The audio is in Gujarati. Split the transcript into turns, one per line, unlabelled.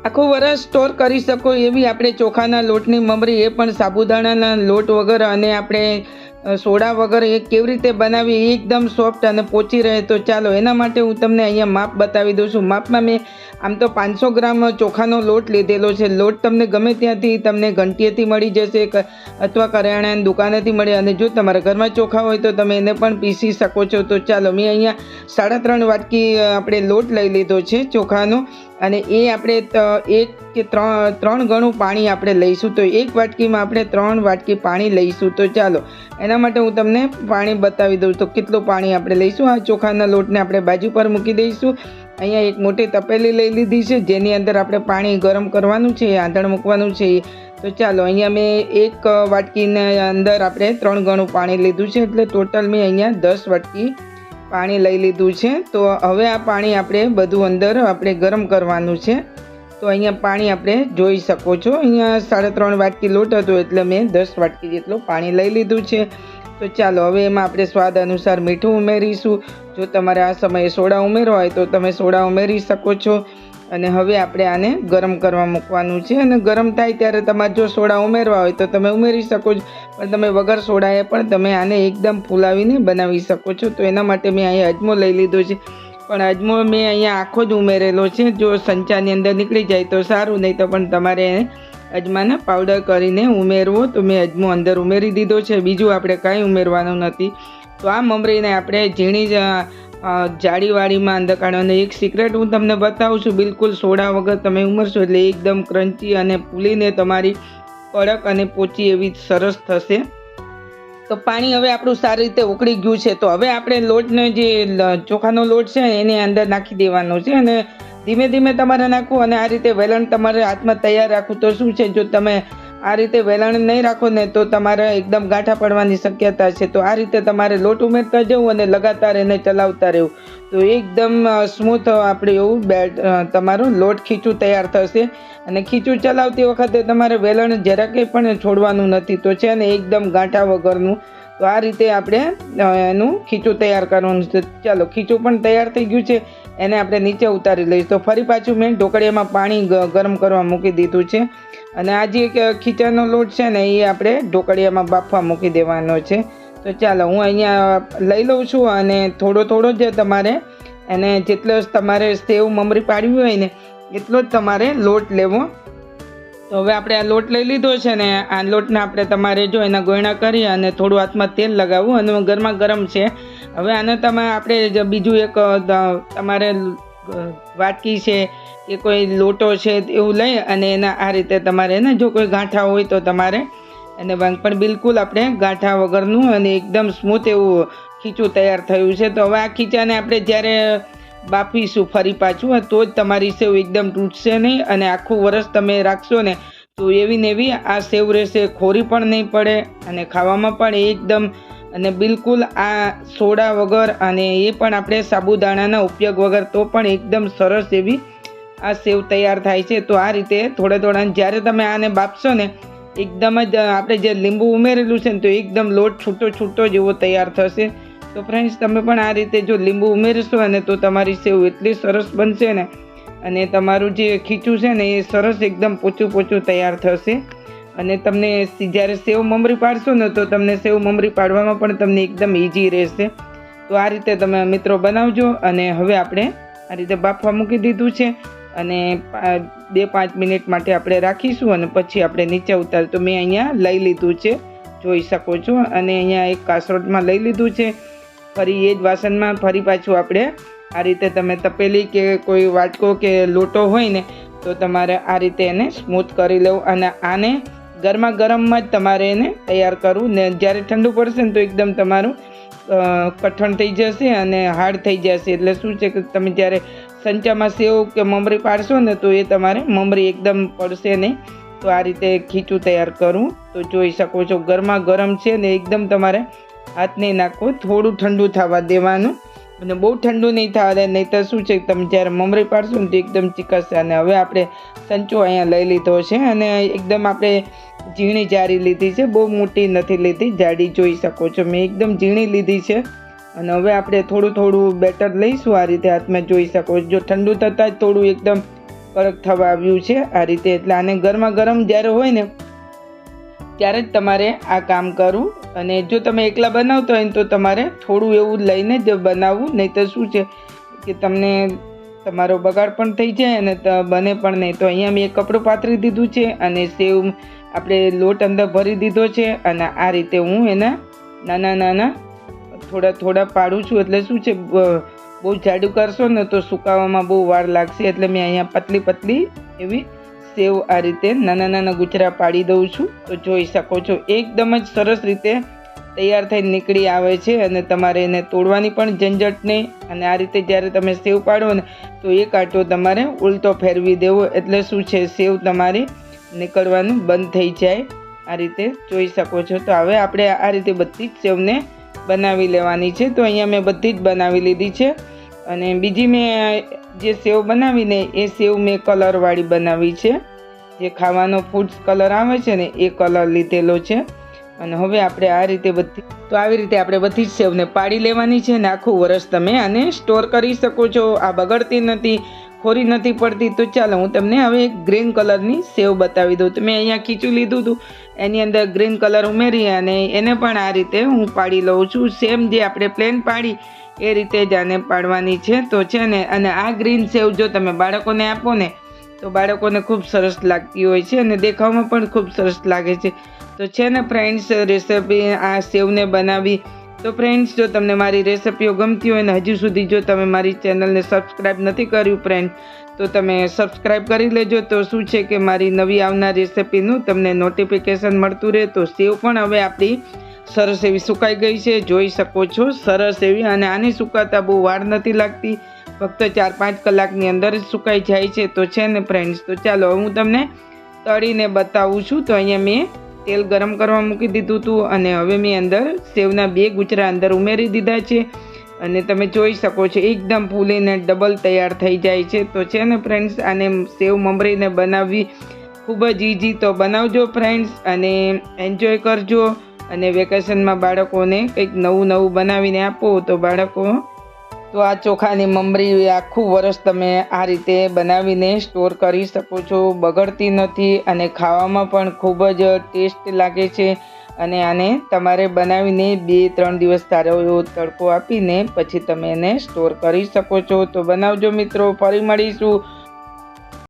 આખું વરસ સ્ટોર કરી શકો એવી આપણે ચોખાના લોટની મમરી, એ પણ સાબુદાણાના લોટ વગર, અને આપણે સોડા વગર એ કેવી રીતે બનાવી, એકદમ સોફ્ટ અને પોચી રહે. તો ચાલો એના માટે હું તમને અહીંયા માપ બતાવી દઉં છું. માપમાં મેં આમ તો 500 ગ્રામ ચોખાનો લોટ લીધેલો છે. લોટ તમને ગમે ત્યાંથી, તમને ઘંટીએથી મળી જશે અથવા કરિયાણાની દુકાનેથી મળે, અને જો તમારા ઘરમાં ચોખા હોય તો તમે એને પણ પીસી શકો છો. તો ચાલો મેં અહીંયા 3.5 વાટકી આપણે લોટ લઈ લીધો છે ચોખાનો, અને એ આપણે 1 કે 3 ગણું પાણી આપણે લઈશું. તો 1 વાટકીમાં આપણે 3 વાટકી પાણી લઈશું. તો ચાલો એના માટે હું તમને પાણી બતાવી દઉં. તો કેટલું પાણી આપણે લઈશું. આ ચોખાના લોટને આપણે બાજુ પર મૂકી દઈશું. અહીંયા એક મોટી તપેલી લઈ લીધી છે, જેની અંદર આપણે પાણી ગરમ કરવાનું છે, આંધણ મૂકવાનું છે. તો ચાલો અહીંયા મેં 1 વાટકીને અંદર આપણે 3 ગણું પાણી લીધું છે, એટલે ટોટલ મેં અહીંયા 10 વાટકી પાણી લઈ લીધું છે. તો હવે આ પાણી આપણે બધું અંદર આપણે ગરમ કરવાનું છે. તો અહીંયા પાણી આપણે જોઈ શકો છો. અહીંયા 3.5 વાટકી લોટ હતો, એટલે મેં 10 વાટકી જેટલું પાણી લઈ લીધું છે. તો ચાલો હવે એમાં આપણે સ્વાદ અનુસાર મીઠું ઉમેરીશું. જો તમારે આ સમયે સોડા ઉમેરવા હોય તો તમે સોડા ઉમેરી શકો છો. અને હવે આપણે આને ગરમ કરવા મૂકવાનું છે, અને ગરમ થાય ત્યારે તમારે જો સોડા ઉમેરવા હોય તો તમે ઉમેરી શકો છો, પણ તમે વગર સોડાએ પણ તમે આને એકદમ ફૂલાવીને બનાવી શકો છો. તો એના માટે મેં અહીંયા અજમો લઈ લીધો છે, પણ અજમો મેં અહીંયા આખો જ ઉમેરેલો છે. જો સંચાની અંદર નીકળી જાય તો સારું, નહીં તો પણ તમારે અજમાના પાવડર કરીને ઉમેરવો. તો મેં અજમો અંદર ઉમેરી દીધો છે. બીજું આપણે કાંઈ ઉમેરવાનું નથી. તો આ મમરીને આપણે ઝીણી જાળીવાળીમાં અંદર કાઢવાની. એક સિક્રેટ હું તમને બતાવું છું, બિલકુલ સોડા વગર તમે ઉમેરશો એટલે એકદમ ક્રન્ચી અને ફૂલીને તમારી કડક અને પોચી એવી સરસ થશે. તો પાણી હવે આપણું સારી રીતે ઉકળી ગયું છે. તો હવે આપણે લોટને, જે ચોખાનો લોટ છે એને અંદર નાખી દેવાનો છે, અને ધીમે ધીમે તમારે નાખવું. અને આ રીતે વેલણ તમારે હાથમાં તૈયાર રાખવું. તો શું છે, જો તમે આ રીતે વેલણ નહીં રાખો ને તો તમારે એકદમ ગાંઠા પડવાની શક્યતા છે. તો આ રીતે તમારે લોટ ઉમેરતા જવું અને લગાતાર એને ચલાવતા રહેવું. તો એકદમ સ્મૂથ આપણે એવું તમારો લોટ ખીચું તૈયાર થશે. અને ખીચું ચલાવતી વખતે તમારે વેલણ જરા કંઈ પણ છોડવાનું નથી. તો છે ને એકદમ ગાંઠા વગરનું. તો આ રીતે આપણે એનું ખીચું તૈયાર કરવાનું છે. ચાલો ખીચું પણ તૈયાર થઈ ગયું છે, એને આપણે નીચે ઉતારી લઈશું. તો ફરી પાછું મેં ઢોકળિયામાં પાણી ગરમ કરવા મૂકી દીધું છે, અને આ જે ખીચાનો લોટ છે ને એ આપણે ઢોકળિયામાં બાફવા મૂકી દેવાનો છે. તો ચાલો હું અહીંયા લઈ લઉં છું, અને થોડો થોડો જ તમારે એને, જેટલો તમારે સેવ મમરી પાડવી હોય ને એટલો જ તમારે લોટ લેવો. તો હવે આપણે આ લોટ લઈ લીધો છે ને, આ લોટને આપણે તમારે જો એના ગોયણા કરી અને થોડું હાથમાં તેલ લગાવવું, અને ગરમા ગરમ છે. હવે આને આપણે બીજું એક તમારે વાટકી છે કે કોઈ લોટો છે એવું લઈ અને એના આ રીતે તમારે ને, જો કોઈ ગાંઠા હોય તો તમારે એને, પણ બિલકુલ આપણે ગાંઠા વગરનું અને એકદમ સ્મૂથ એવું ખીચું તૈયાર થયું છે. તો હવે આ ખીચાને આપણે જ્યારે બાફીશું ફરી પાછું, તો જ તમારી સેવ એકદમ તૂટશે નહીં, અને આખું વરસ તમે રાખશો ને તો એવી ને એવી આ સેવ રહેશે. ખોરી પણ નહીં પડે, અને ખાવામાં પણ એકદમ, અને બિલકુલ આ સોડા વગર, અને એ પણ આપણે સાબુદાણાના ઉપયોગ વગર, તો પણ એકદમ સરસ એવી આ સેવ તૈયાર થાય છે. તો આ રીતે થોડા થોડા જ્યારે તમે આને બાફશો ને, એકદમ જ આપણે જે લીંબુ ઉમેરેલું છે ને, તો એકદમ લોટ છૂટો છૂટો જેવો તૈયાર થશે. તો ફ્રેન્ડ્સ, તમે પણ આ રીતે જો લીંબુ ઉમેરશો ને તો તમારી સેવ એટલી સરસ બનશે ને, અને તમારું જે ખીચું છે ને એ સરસ એકદમ પોચું પોચું તૈયાર થશે. અને તમને જ્યારે સેવ મમરી પાડશો ને તો તમને સેવ મમરી પાડવામાં પણ તમને એકદમ ઇઝી રહેશે. તો આ રીતે તમે મિત્રો બનાવજો. અને હવે આપણે આ રીતે બાફવા મૂકી દીધું છે, અને 2-5 મિનિટ માટે આપણે રાખીશું, અને પછી આપણે નીચે ઉતાર. તો મેં અહીંયા લઈ લીધું છે, જોઈ શકો છો, અને અહીંયા એક કાસરોટમાં લઈ લીધું છે. ફરી એ જ વાસણમાં ફરી પાછું આપણે આ રીતે તમે તપેલી કે કોઈ વાટકો કે લોટો હોય ને તો તમારે આ રીતે એને સ્મૂથ કરી લેવું. અને આને ગરમા ગરમમાં જ તમારે એને તૈયાર કરવું, ને જ્યારે ઠંડુ પડશે ને તો એકદમ તમારું કઠણ થઈ જશે અને હાર્ડ થઈ જશે. એટલે શું છે કે તમે જ્યારે સંચામાં સેવ કે મમરી પાડશો ને તો એ તમારે મમરી એકદમ પડશે નહીં. તો આ રીતે ખીચું તૈયાર કરવું. તો જોઈ શકો છો ગરમા ગરમ છે ને, એકદમ તમારે હાથ નહીં નાખવો, થોડું ઠંડુ થવા દેવાનું, અને બહુ ઠંડુ નહીં થવા દે, નહીં તો શું છે તમે જ્યારે મમરી પાડશો ને તો એકદમ ચીકસશે. અને હવે આપણે સંચો અહીંયા લઈ લીધો છે, અને એકદમ આપણે ઝીણી જારી લીધી છે, બહુ મોટી નથી લીધી, જાડી જોઈ શકો છો મેં એકદમ ઝીણી લીધી છે. અને હવે આપણે થોડું થોડું બેટર લઈશું આ રીતે હાથમાં, જોઈ શકો છો. જો ઠંડુ થતાં જ થોડું એકદમ કડક થવા આવ્યું છે આ રીતે. એટલે આને ગરમા ગરમ જ્યારે હોય ને ત્યારે જ તમારે આ કામ કરવું. અને જો તમે એકલા બનાવતા હોય ને તો તમારે થોડું એવું લઈને જ બનાવવું, નહીં તો શું છે કે તમને તમારો બગાડ પણ થઈ જાય અને બને પણ નહીં. તો અહીંયા મેં એક કપડું પાથરી દીધું છે અને સેવ આપણે લોટ અંદર ભરી દીધો છે અને આ રીતે હું એના નાના નાના થોડા પાડું છું. એટલે શું છે બહુ જાડું કરશો ને તો સુકાવામાં બહુ વાર લાગશે. એટલે મેં અહીંયા પતલી એવી સેવ આ રીતે નાના ગુચરા પાડી દઉં છું. તો જોઈ શકો છો એકદમ જ સરસ રીતે તૈયાર થઈને નીકળી આવે છે અને તમારે એને તોડવાની પણ ઝંઝટ નહીં. અને આ રીતે જ્યારે તમે સેવ પાડો ને તો એક આંટો તમારે ઉલટો ફેરવી દેવો, એટલે શું છે સેવ તમારી નીકળવાનું બંધ થઈ જાય. આ રીતે જોઈ શકો છો. તો હવે આપણે આ રીતે બધી જ સેવને બનાવી લેવાની છે. તો અહીંયા મેં બધી જ બનાવી લીધી છે. અને બીજી મેં જે સેવ બનાવીને એ સેવ મેં કલરવાળી બનાવી છે, જે ખાવાનો ફૂડ કલર આવે છે ને એ કલર લીધેલો છે. અને હવે આપણે આ રીતે આવી રીતે આપણે બધી જ સેવને પાડી લેવાની છે અને આખું વરસ તમે આને સ્ટોર કરી શકો છો. આ બગડતી નથી, ખોરી નથી પડતી. તો ચાલો હું તમને હવે એક ગ્રીન કલરની સેવ બતાવી દઉં. તો મેં અહીંયા ખીચું લીધું હતું, એની અંદર ગ્રીન કલર ઉમેરી અને એને પણ આ રીતે હું પાડી લઉં છું. સેમ જે આપણે પ્લેન પાડી એ રીતે જ આને પાડવાની છે. તો છે ને, અને આ ગ્રીન સેવ જો તમે બાળકોને આપો ને તો બાળકોને ખૂબ સરસ લાગતી હોય છે અને દેખાવમાં પણ ખૂબ સરસ લાગે છે. તો છે ને ફ્રેન્ડ્સ, રેસિપી આ સેવને બનાવી. તો ફ્રેન્ડ્સ, જો તમને મારી રેસિપીઓ ગમતી હોય ને હજુ સુધી જો તમે મારી ચેનલને સબસ્ક્રાઈબ નથી કર્યું ફ્રેન્ડ, તો તમે સબસ્ક્રાઈબ કરી લેજો. તો શું છે કે મારી નવી આવનાર રેસિપીનું તમને નોટિફિકેશન મળતું રહે. તો સેવ પણ હવે આપણી સરસ એવી સુકાઈ ગઈ છે, જોઈ શકો છો સરસ એવી. અને આને સુકાતા બહુ વાર નથી લાગતી, ફક્ત 4-5 કલાકની અંદર જ સુકાઈ જાય છે. તો છે ને ફ્રેન્ડ્સ, તો ચાલો હું તમને તળીને બતાવું છું. તો અહીંયા મેં તેલ ગરમ કરવા મૂકી દીધું હતું અને હવે મેં અંદર સેવના 2 ગુચરા અંદર ઉમેરી દીધા છે અને તમે જોઈ શકો છો એકદમ ફૂલીને ડબલ તૈયાર થઈ જાય છે. તો છે ને ફ્રેન્ડ્સ, આને સેવ મમરીને બનાવવી ખૂબ જ ઇઝી. તો બનાવજો ફ્રેન્ડ્સ અને એન્જોય કરજો. અને વેકેશનમાં બાળકોને કંઈક નવું બનાવીને આપો તો બાળકો તો આ ચોખાની મમરી આખું વરસ તમે આ રીતે બનાવીને સ્ટોર કરી શકો છો. બગડતી નથી અને ખાવામાં પણ ખૂબ જ ટેસ્ટ લાગે છે. અને આને તમારે બનાવીને 2-3 દિવસ સારો એવો તડકો આપીને પછી તમે એને સ્ટોર કરી શકો છો. તો બનાવજો મિત્રો. ફરી મળીશું